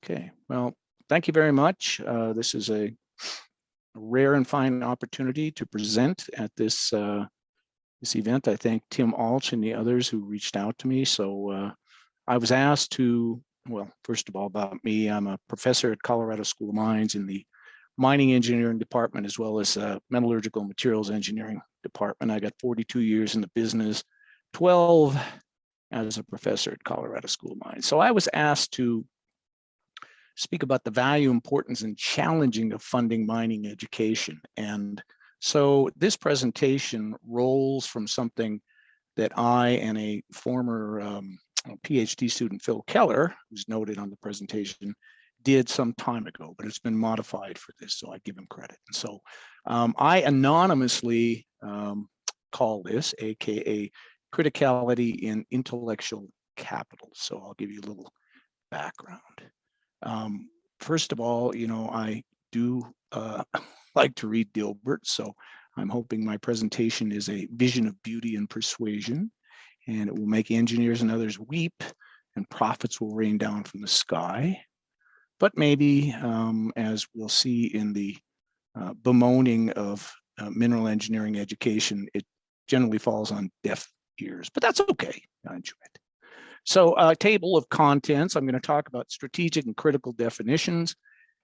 Okay, well, thank you very much. This is a rare and fine opportunity to present at this this event. I thank Tim Alch and the others who reached out to me. So I was asked to, well, first of all, about me. I'm a professor at Colorado School of Mines in the mining engineering department, as well as metallurgical materials engineering department. I got 42 years in the business, 12 as a professor at Colorado School of Mines. So I was asked to speak about the value, importance, and challenging of funding mining education. And so this presentation rolls from something that I and a former PhD student, Phil Keller, who's noted on the presentation, did some time ago, but it's been modified for this, so I give him credit. And so I anonymously call this, AKA Criticality in Intellectual Capital. So I'll give you a little background. First of all, you know, I do like to read Dilbert, so I'm hoping my presentation is a vision of beauty and persuasion, and it will make engineers and others weep, and profits will rain down from the sky. But maybe, as we'll see in the bemoaning of mineral engineering education, it generally falls on deaf ears, but that's okay. I enjoy it. So table of contents, I'm going to talk about strategic and critical definitions,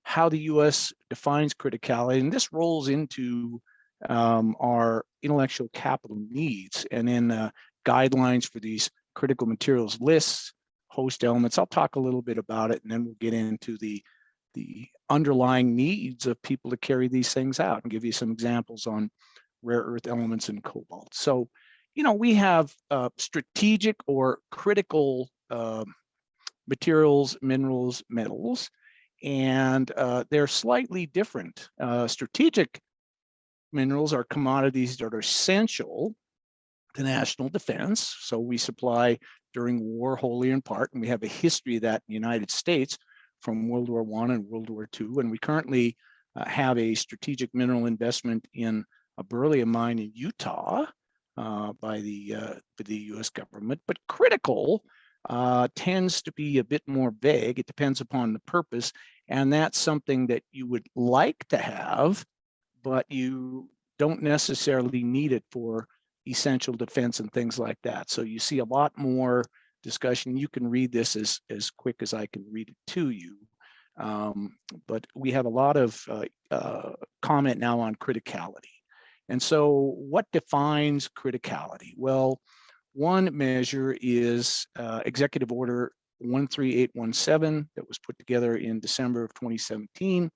how the US defines criticality, and this rolls into our intellectual capital needs, and then guidelines for these critical materials lists, host elements. I'll talk a little bit about it, and then we'll get into the underlying needs of people to carry these things out and give you some examples on rare earth elements and cobalt. So, you know, we have strategic or critical materials, minerals, metals, and they're slightly different. Strategic minerals are commodities that are essential to national defense. So we supply during war wholly in part, and we have a history of that in the United States from World War I and World War II. And we currently have a strategic mineral investment in a beryllium mine in Utah by the U.S. government. But critical tends to be a bit more vague. It depends upon the purpose, and that's something that you would like to have, but you don't necessarily need it for essential defense and things like that. So you see a lot more discussion. You can read this as quick as I can read it to you. But we have a lot of comment now on criticality. And so what defines criticality? Well, one measure is Executive Order 13817 that was put together in December of 2017.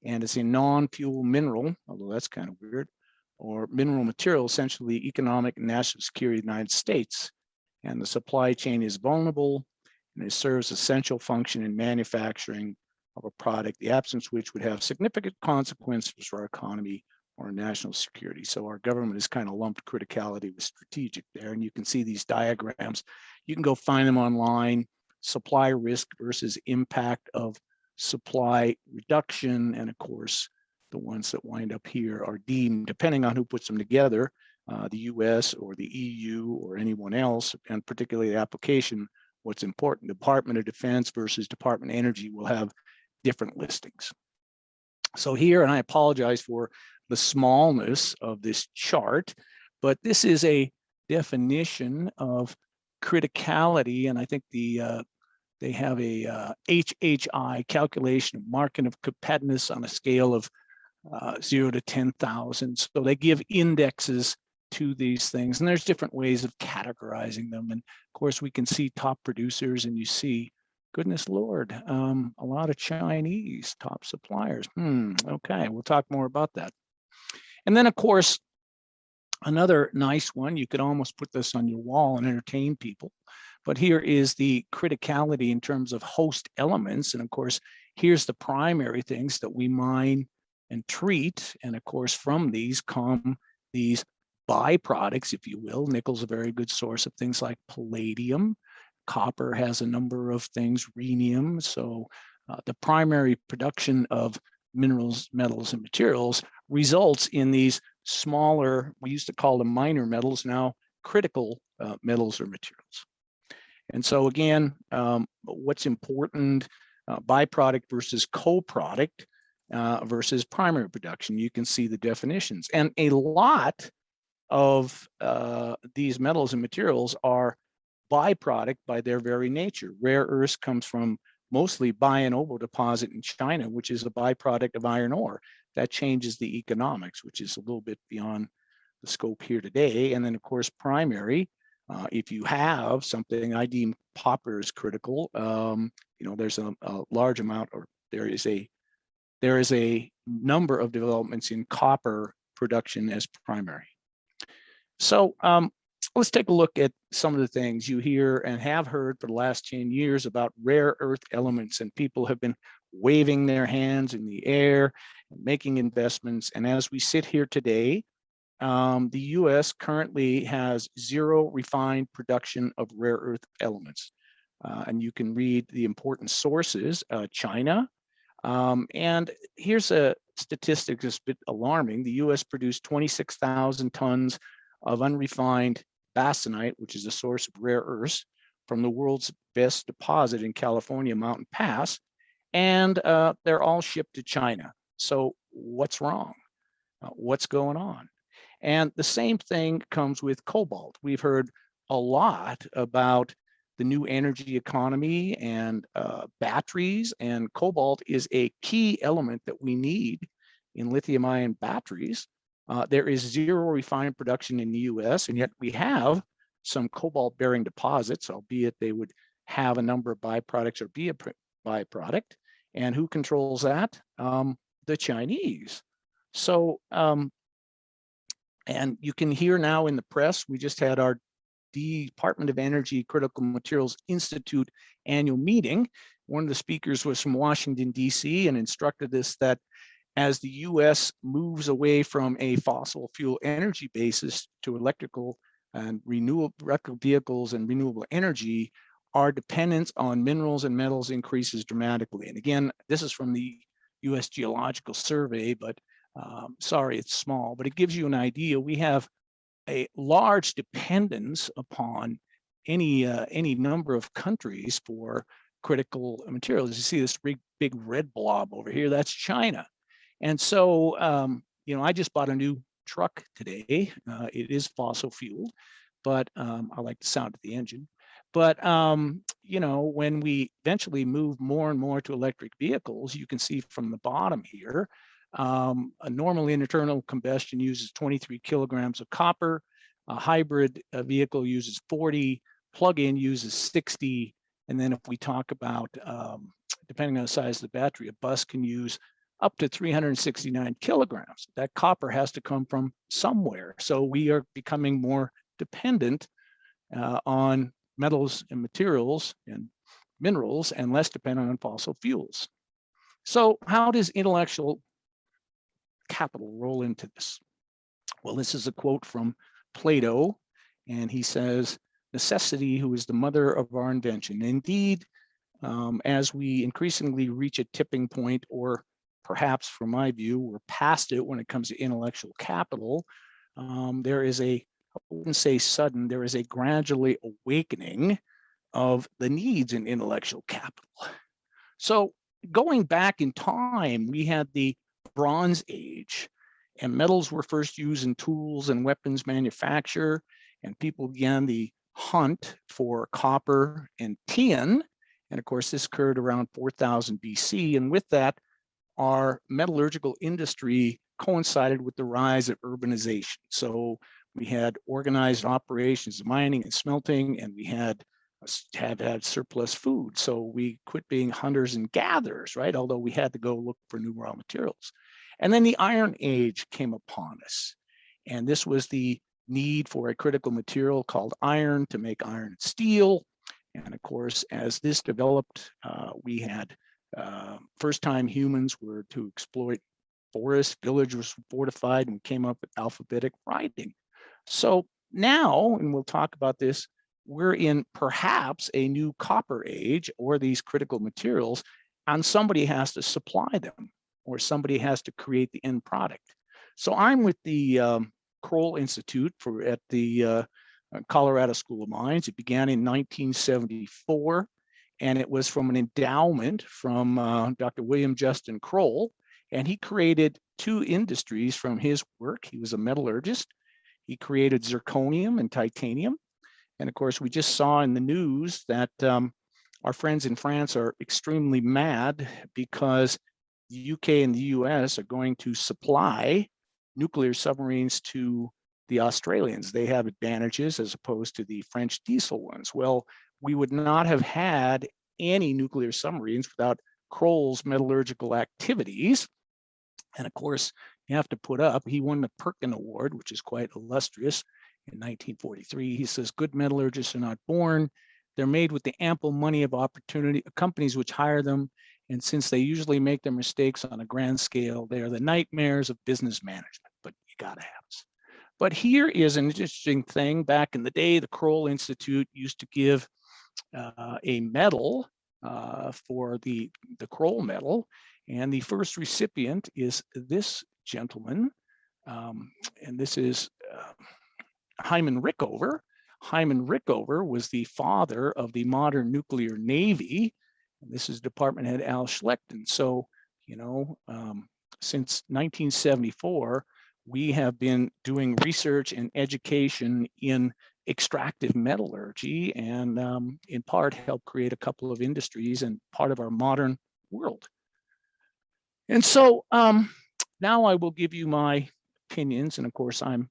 And it's a non-fuel mineral, although that's kind of weird, or mineral material, essentially economic and national security of the United States. And the supply chain is vulnerable, and it serves essential function in manufacturing of a product, the absence of which would have significant consequences for our economy or national security. So our government has kind of lumped criticality with strategic there, and you can see these diagrams. You can go find them online, supply risk versus impact of supply reduction, and of course, the ones that wind up here are deemed, depending on who puts them together, the US or the EU or anyone else, and particularly the application, what's important, Department of Defense versus Department of Energy will have different listings. So here, and I apologize for the smallness of this chart, but this is a definition of criticality, and I think they have a HHI, calculation of marking of competitiveness on a scale of 0 to 10,000. So they give indexes to these things, and there's different ways of categorizing them. And of course, we can see top producers, and you see, goodness Lord, a lot of Chinese top suppliers. Okay, we'll talk more about that. And then, of course, another nice one, you could almost put this on your wall and entertain people. But here is the criticality in terms of host elements. And of course, here's the primary things that we mine and treat. And of course, from these come these byproducts, if you will. Nickel's a very good source of things like palladium. Copper has a number of things, rhenium. So the primary production of minerals, metals, and materials results in these smaller, we used to call them minor metals, now critical metals or materials. And so again, what's important, byproduct versus co-product versus primary production. You can see the definitions. And a lot of these metals and materials are byproduct by their very nature. Rare earths comes from mostly Bayan-Obo deposit in China, which is a byproduct of iron ore. That changes the economics, which is a little bit beyond the scope here today. And then, of course, primary. If you have something, I deem copper as critical. There's a large amount, or there is a number of developments in copper production as primary. So let's take a look at some of the things you hear and have heard for the last 10 years about rare earth elements, and people have been waving their hands in the air and making investments. And as we sit here today, the US currently has zero refined production of rare earth elements. And you can read the important sources, China. And here's a statistic that's a bit alarming. The US produced 26,000 tons of unrefined bastnäsite, which is a source of rare earths, from the world's best deposit in California, Mountain Pass, and they're all shipped to China. So what's wrong? What's going on? And the same thing comes with cobalt. We've heard a lot about the new energy economy and batteries, and cobalt is a key element that we need in lithium-ion batteries. There is zero refined production in the US, and yet we have some cobalt-bearing deposits, albeit they would have a number of byproducts or be a byproduct. And who controls that? The Chinese. So, and you can hear now in the press, we just had our Department of Energy Critical Materials Institute annual meeting. One of the speakers was from Washington, D.C., and instructed us that as the U.S. moves away from a fossil fuel energy basis to electrical and renewable vehicles and renewable energy, our dependence on minerals and metals increases dramatically. And again, this is from the U.S. Geological Survey, but sorry, it's small, but it gives you an idea. We have a large dependence upon any number of countries for critical materials. You see this big red blob over here, that's China. And so, I just bought a new truck today. It is fossil fueled, but I like the sound of the engine. But, when we eventually move more and more to electric vehicles, you can see from the bottom here, a normal internal combustion uses 23 kilograms of copper. A hybrid vehicle uses 40, plug-in uses 60. And then if we talk about, depending on the size of the battery, a bus can use up to 369 kilograms. That copper has to come from somewhere. So we are becoming more dependent on metals and materials and minerals and less dependent on fossil fuels. So how does intellectual capital roll into this? Well, this is a quote from Plato, and he says, "Necessity, who is the mother of our invention." Indeed, as we increasingly reach a tipping point, or perhaps from my view, we're past it when it comes to intellectual capital, there is I wouldn't say sudden, there is a gradually awakening of the needs in intellectual capital. So going back in time, we had the Bronze Age, and metals were first used in tools and weapons manufacture, and people began the hunt for copper and tin. And of course, this occurred around 4000 BC. And with that, our metallurgical industry coincided with the rise of urbanization. So we had organized operations of mining and smelting, and we had surplus food. So we quit being hunters and gatherers, right? Although we had to go look for new raw materials. And then the Iron Age came upon us. And this was the need for a critical material called iron to make iron and steel. And of course, as this developed, we had first-time humans were to exploit forests, villages were fortified, and we came up with alphabetic writing. So now, and we'll talk about this, we're in perhaps a new copper age, or these critical materials, and somebody has to supply them, or somebody has to create the end product. So I'm with the Kroll Institute at the Colorado School of Mines. It began in 1974, and it was from an endowment from Dr. William Justin Kroll, and he created two industries from his work. He was a metallurgist. He created zirconium and titanium. And of course, we just saw in the news that our friends in France are extremely mad because the UK and the US are going to supply nuclear submarines to the Australians. They have advantages as opposed to the French diesel ones. Well, we would not have had any nuclear submarines without Kroll's metallurgical activities. And of course, you have to put up, he won the Perkin Award, which is quite illustrious, in 1943. He says, good metallurgists are not born. They're made with the ample money of opportunity, companies which hire them. And since they usually make their mistakes on a grand scale, they are the nightmares of business management, but you gotta have this. But here is an interesting thing. Back in the day, the Kroll Institute used to give a medal for the Kroll medal. And the first recipient is this gentleman. And this is Hyman Rickover. Hyman Rickover was the father of the modern nuclear navy. And this is Department Head Al Schlechten. So, you know, since 1974, we have been doing research and education in extractive metallurgy, and in part helped create a couple of industries and part of our modern world. And so now I will give you my opinions. And of course, I'm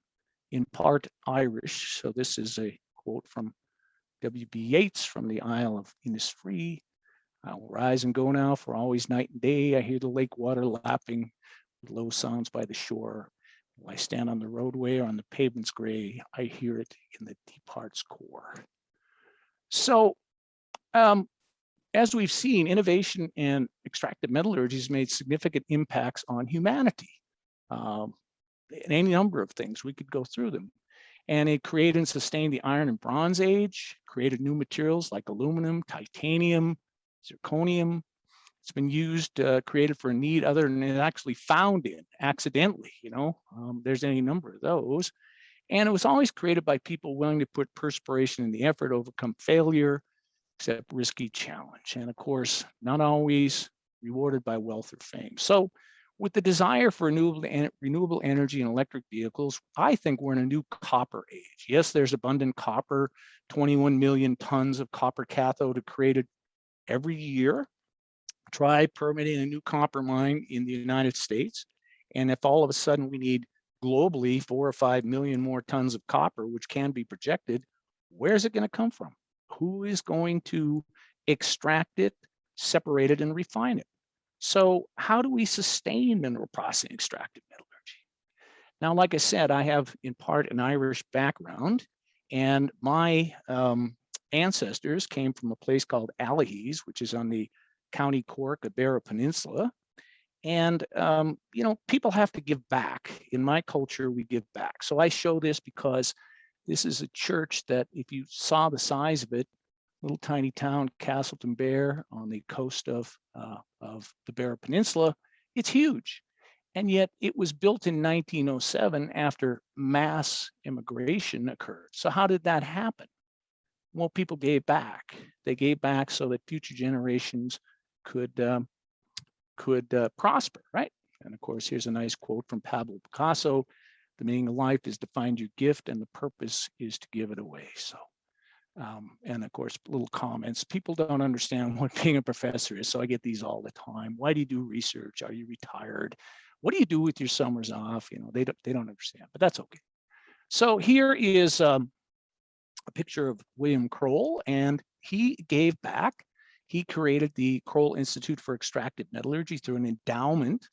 in part Irish. So this is a quote from W.B. Yeats from the Isle of Innisfree. I will rise and go now, for always night and day I hear the lake water lapping with low sounds by the shore. While I stand on the roadway or on the pavement's gray, I hear it in the deep heart's core. So as we've seen, innovation and extractive metallurgy has made significant impacts on humanity. In any number of things, we could go through them. And it created and sustained the Iron and Bronze Age, created new materials like aluminum, titanium, zirconium. It's been used, created for a need other than it actually found in accidentally, you know, there's any number of those. And it was always created by people willing to put perspiration in the effort, overcome failure, accept risky challenge. And of course, not always rewarded by wealth or fame. So with the desire for renewable energy and electric vehicles, I think we're in a new copper age. Yes, there's abundant copper, 21 million tons of copper cathode are created every year. Try permitting a new copper mine in the United States. And if all of a sudden we need globally 4 or 5 million more tons of copper, which can be projected, where's it going to come from? Who is going to extract it, separate it, and refine it? So how do we sustain mineral processing extractive metallurgy? Now, like I said, I have in part an Irish background, and my ancestors came from a place called Allihies, which is on the County Cork, Beara Peninsula. And, you know, people have to give back. In my culture, we give back. So I show this because this is a church that if you saw the size of it, little tiny town, Castleton Bear on the coast of the Beara Peninsula, it's huge. And yet it was built in 1907 after mass immigration occurred. So how did that happen? Well, people gave back. They gave back so that future generations could prosper, right? And of course, here's a nice quote from Pablo Picasso: "The meaning of life is to find your gift, and the purpose is to give it away." So, and of course, little comments. People don't understand what being a professor is, so I get these all the time. Why do you do research? Are you retired? What do you do with your summers off? You know, they don't understand, but that's okay. So here is a picture of William Kroll, and he gave back. He created the Kroll Institute for Extractive Metallurgy through an endowment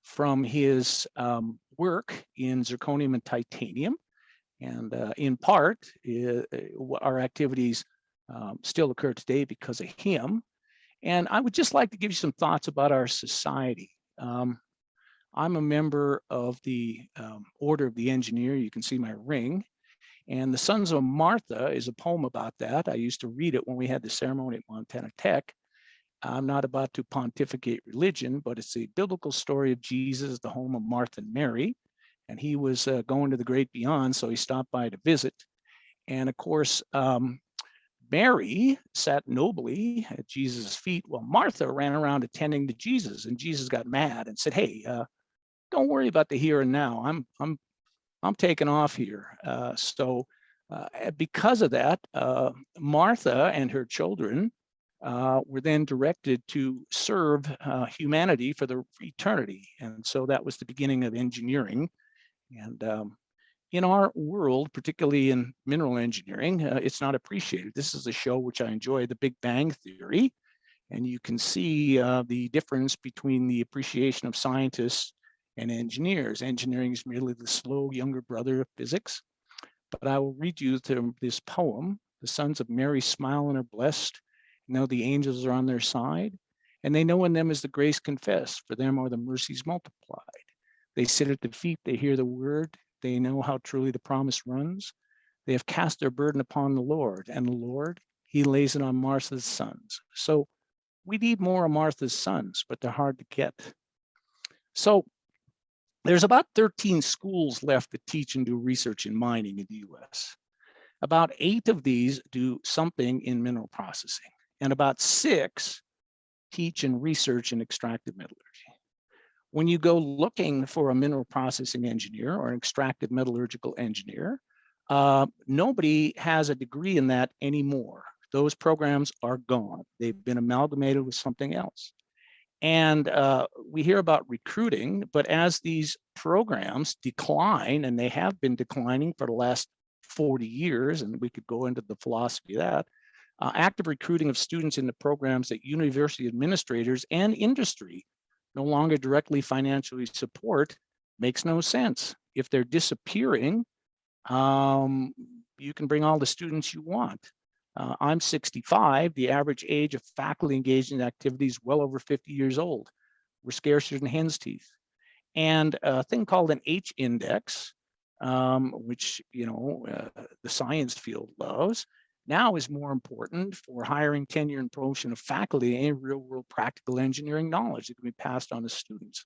from his work in zirconium and titanium. And in part, our activities still occur today because of him. And I would just like to give you some thoughts about our society. I'm a member of the Order of the Engineer. You can see my ring. And The Sons of Martha is a poem about that. I used to read it when we had the ceremony at Montana Tech. I'm not about to pontificate religion, but it's a biblical story of Jesus, the home of Martha and Mary. And he was going to the great beyond, so he stopped by to visit. And of course, Mary sat nobly at Jesus' feet while Martha ran around attending to Jesus, and Jesus got mad and said, "Hey, don't worry about the here and now. I'm taking off here." Because of that, Martha and her children were then directed to serve humanity for eternity, and so that was the beginning of engineering. And in our world, particularly in mineral engineering, it's not appreciated. This is a show which I enjoy, The Big Bang Theory, and you can see the difference between the appreciation of scientists and engineers. Engineering is merely the slow younger brother of physics. But I will read you this poem. The sons of Mary smile and are blessed. Know the angels are on their side, and they know in them is the grace confessed. For them are the mercies multiplied. They sit at the feet, they hear the word. They know how truly the promise runs. They have cast their burden upon the Lord, and the Lord, he lays it on Martha's sons. So we need more of Martha's sons, but they're hard to get. So there's about 13 schools left that teach and do research in mining in the US. About 8 of these do something in mineral processing, and about 6 teach and research in extractive metallurgy. When you go looking for a mineral processing engineer or an extractive metallurgical engineer, nobody has a degree in that anymore. Those programs are gone. They've been amalgamated with something else. And we hear about recruiting, but as these programs decline, and they have been declining for the last 40 years, and we could go into the philosophy of that, active recruiting of students into programs that university administrators and industry no longer directly financially support makes no sense. If they're disappearing, you can bring all the students you want. I'm 65. The average age of faculty engaged in activities well over 50 years old. We're scarcer than hen's teeth. And a thing called an H index, which the science field loves, now is more important for hiring, tenure, and promotion of faculty and real-world practical engineering knowledge that can be passed on to students.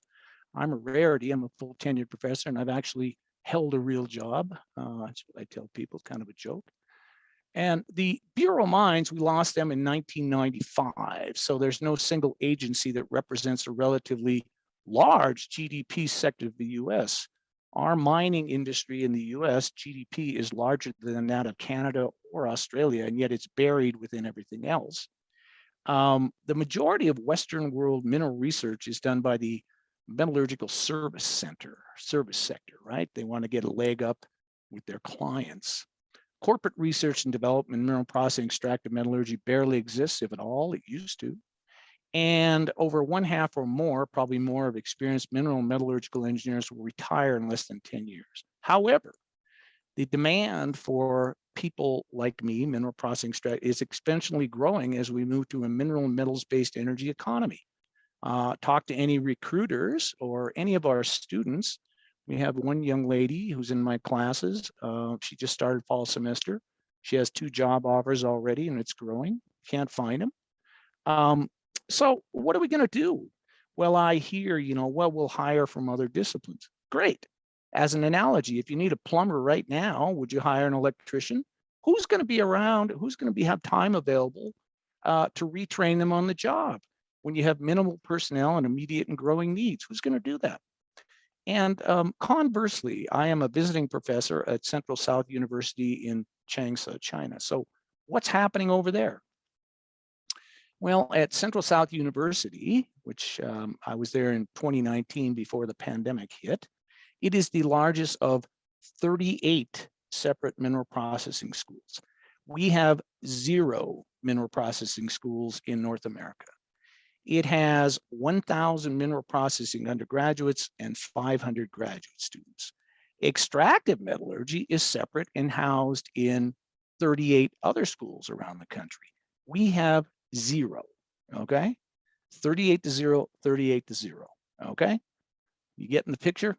I'm a rarity. I'm a full tenured professor, and I've actually held a real job. That's what I tell people, kind of a joke. And the Bureau of Mines, we lost them in 1995. So there's no single agency that represents a relatively large GDP sector of the US. Our mining industry in the US, GDP is larger than that of Canada or Australia, and yet it's buried within everything else. The majority of Western world mineral research is done by the metallurgical service sector, right? They want to get a leg up with their clients. Corporate research and development in mineral processing, extractive metallurgy barely exists, if at all. It used to. And over 1/2 or more, probably more, of experienced mineral and metallurgical engineers will retire in less than 10 years. However, the demand for people like me, mineral processing is exponentially growing as we move to a mineral and metals-based energy economy. Talk to any recruiters or any of our students. We have one young lady who's in my classes. She just started fall semester. She has 2 job offers already, and it's growing. Can't find them. So what are we going to do? Well, I hear, well, we'll hire from other disciplines. Great. As an analogy, if you need a plumber right now, would you hire an electrician? Who's going to be around? Who's going to have time available to retrain them on the job when you have minimal personnel and immediate and growing needs? Who's going to do that? And conversely, I am a visiting professor at Central South University in Changsha, China. So what's happening over there? Well, at Central South University, which I was there in 2019 before the pandemic hit, it is the largest of 38 separate mineral processing schools. We have 0 mineral processing schools in North America. It has 1,000 mineral processing undergraduates and 500 graduate students. Extractive metallurgy is separate and housed in 38 other schools around the country. We have 0, okay? 38 to 0, 38 to 0, okay? You getting the picture?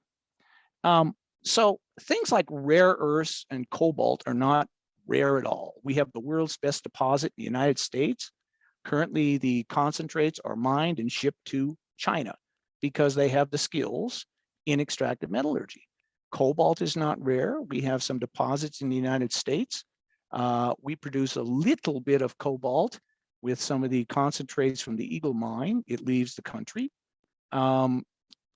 So things like rare earths and cobalt are not rare at all. We have the world's best deposit in the United States. Currently, the concentrates are mined and shipped to China because they have the skills in extractive metallurgy. Cobalt is not rare. We have some deposits in the United States. We produce a little bit of cobalt with some of the concentrates from the Eagle mine. It leaves the country.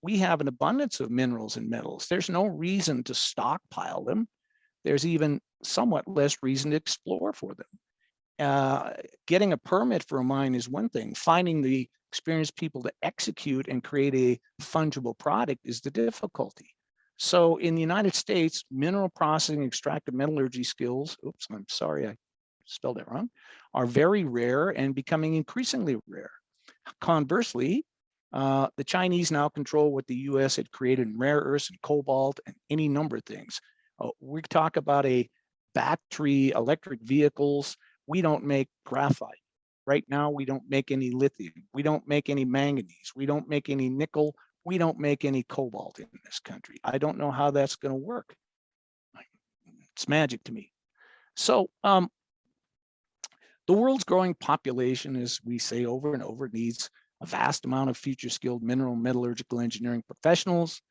We have an abundance of minerals and metals. There's no reason to stockpile them. There's even somewhat less reason to explore for them. Getting a permit for a mine is one thing. Finding the experienced people to execute and create a fungible product is the difficulty. So in the United States, mineral processing, extractive metallurgy skills, oops, I'm sorry, I spelled that wrong, are very rare and becoming increasingly rare. Conversely, the Chinese now control what the US had created in rare earths and cobalt and any number of things. We talk about a battery, electric vehicles. We don't make graphite. Right now, we don't make any lithium. We don't make any manganese. We don't make any nickel. We don't make any cobalt in this country. I don't know how that's going to work. It's magic to me. So the world's growing population, as we say over and over, needs a vast amount of future skilled mineral metallurgical engineering professionals.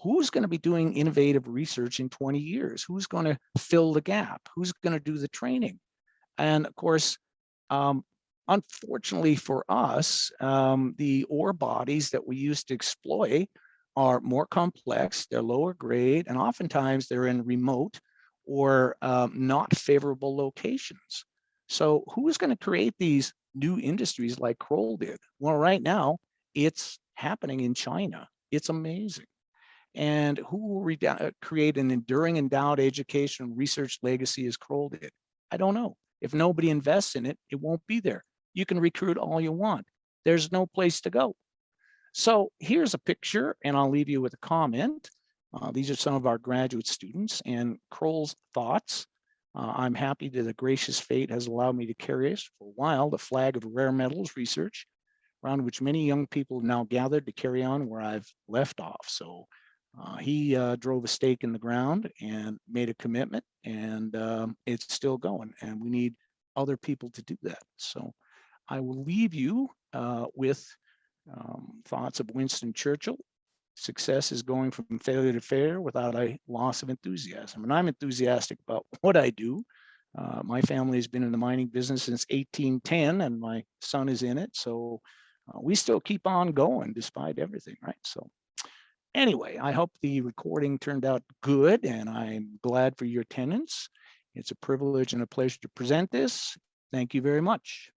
Who's going to be doing innovative research in 20 years? Who's going to fill the gap? Who's going to do the training? And of course, unfortunately for us, the ore bodies that we used to exploit are more complex, they're lower grade, and oftentimes they're in remote or not favorable locations. So who's going to create these new industries like Kroll did? Well, right now, it's happening in China. It's amazing. And who will create an enduring endowed education and research legacy as Kroll did? I don't know. If nobody invests in it, it won't be there. You can recruit all you want. There's no place to go. So here's a picture, and I'll leave you with a comment. These are some of our graduate students and Kroll's thoughts. I'm happy that the gracious fate has allowed me to carry us for a while the flag of rare metals research, around which many young people have now gathered to carry on where I've left off. So he drove a stake in the ground and made a commitment, and it's still going, and we need other people to do that. So I will leave you with thoughts of Winston Churchill. Success is going from failure to failure without a loss of enthusiasm. And I'm enthusiastic about what I do. My family has been in the mining business since 1810, and my son is in it. So we still keep on going despite everything, right? So anyway, I hope the recording turned out good, and I'm glad for your attendance. It's a privilege and a pleasure to present this. Thank you very much.